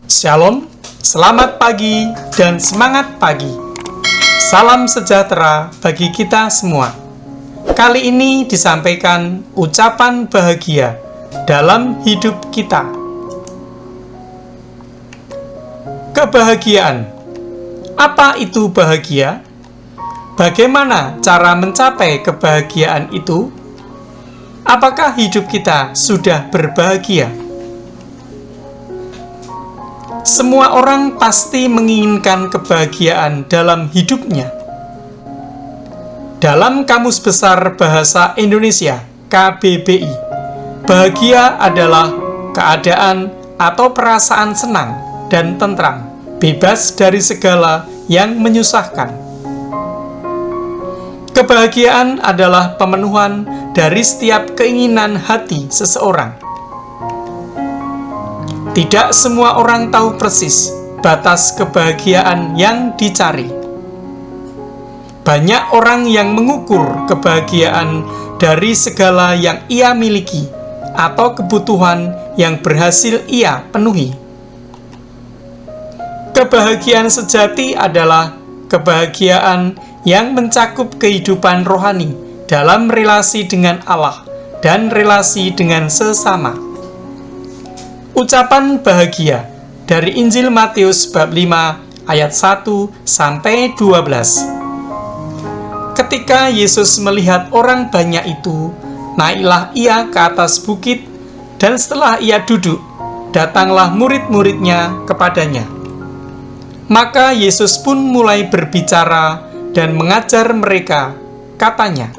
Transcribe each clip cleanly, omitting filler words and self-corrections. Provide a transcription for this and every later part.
Shalom, selamat pagi dan semangat pagi. Salam sejahtera bagi kita semua. Kali ini disampaikan ucapan bahagia dalam hidup kita. Kebahagiaan. Apa itu bahagia? Bagaimana cara mencapai kebahagiaan itu? Apakah hidup kita sudah berbahagia? Semua orang pasti menginginkan kebahagiaan dalam hidupnya. Dalam Kamus Besar Bahasa Indonesia (KBBI), bahagia adalah keadaan atau perasaan senang dan tentram, bebas dari segala yang menyusahkan. Kebahagiaan adalah pemenuhan dari setiap keinginan hati seseorang. Tidak semua orang tahu persis batas kebahagiaan yang dicari. Banyak orang yang mengukur kebahagiaan dari segala yang ia miliki atau kebutuhan yang berhasil ia penuhi. Kebahagiaan sejati adalah kebahagiaan yang mencakup kehidupan rohani dalam relasi dengan Allah dan relasi dengan sesama. Ucapan bahagia dari Injil Matius bab 5 ayat 1 sampai 12. Ketika Yesus melihat orang banyak itu, naiklah ia ke atas bukit, dan setelah ia duduk, datanglah murid-muridnya kepadanya. Maka Yesus pun mulai berbicara dan mengajar mereka, katanya,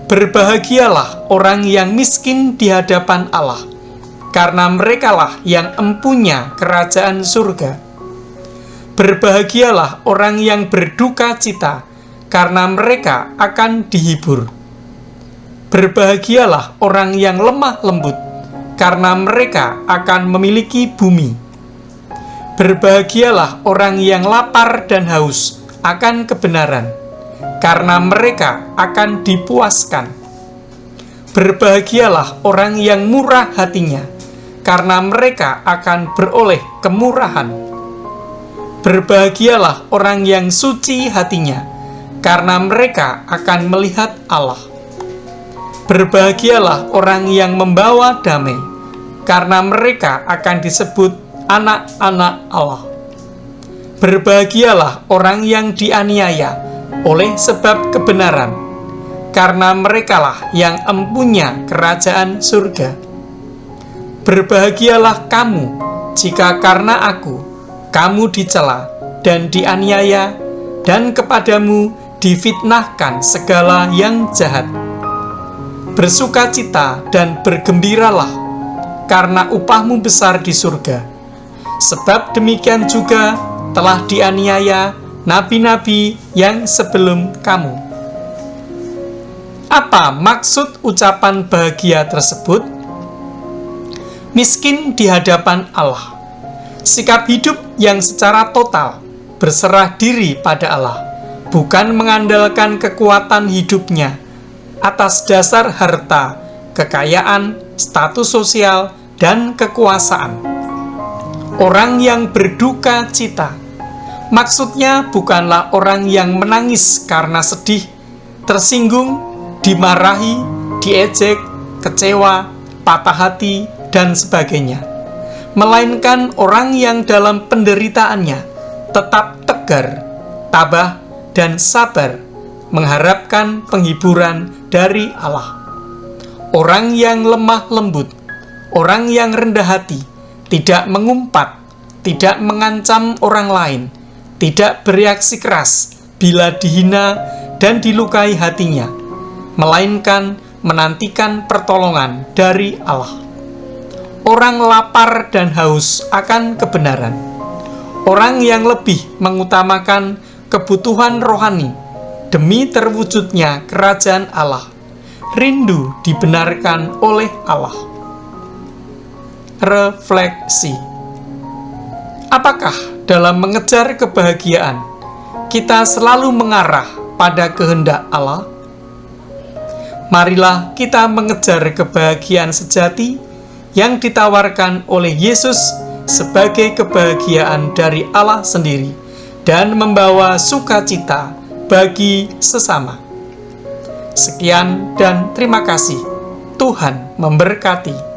"Berbahagialah orang yang miskin di hadapan Allah, karena merekalah yang empunya kerajaan surga. Berbahagialah orang yang berduka cita, karena mereka akan dihibur. Berbahagialah orang yang lemah lembut, karena mereka akan memiliki bumi. Berbahagialah orang yang lapar dan haus akan kebenaran, karena mereka akan dipuaskan. Berbahagialah orang yang murah hatinya, karena mereka akan beroleh kemurahan. Berbahagialah orang yang suci hatinya, karena mereka akan melihat Allah. Berbahagialah orang yang membawa damai, karena mereka akan disebut anak-anak Allah. Berbahagialah orang yang dianiaya oleh sebab kebenaran, karena merekalah yang empunya kerajaan surga. Berbahagialah kamu jika karena aku, kamu dicela dan dianiaya, dan kepadamu difitnahkan segala yang jahat. Bersukacita dan bergembiralah, karena upahmu besar di surga. Sebab demikian juga telah dianiaya nabi-nabi yang sebelum kamu." Apa maksud ucapan bahagia tersebut? Miskin di hadapan Allah, sikap hidup yang secara total berserah diri pada Allah, bukan mengandalkan kekuatan hidupnya atas dasar harta, kekayaan, status sosial, dan kekuasaan. Orang yang berduka cita, maksudnya bukanlah orang yang menangis karena sedih, tersinggung, dimarahi, diejek, kecewa, patah hati, dan sebagainya, melainkan orang yang dalam penderitaannya tetap tegar, tabah, dan sabar, mengharapkan penghiburan dari Allah. Orang yang lemah lembut, orang yang rendah hati, tidak mengumpat, tidak mengancam orang lain, tidak bereaksi keras bila dihina dan dilukai hatinya, melainkan menantikan pertolongan dari Allah. Orang lapar dan haus akan kebenaran. Orang yang lebih mengutamakan kebutuhan rohani demi terwujudnya kerajaan Allah, rindu dibenarkan oleh Allah. Refleksi. Apakah dalam mengejar kebahagiaan kita selalu mengarah pada kehendak Allah? Marilah kita mengejar kebahagiaan sejati yang ditawarkan oleh Yesus sebagai kebahagiaan dari Allah sendiri dan membawa sukacita bagi sesama. Sekian dan terima kasih. Tuhan memberkati.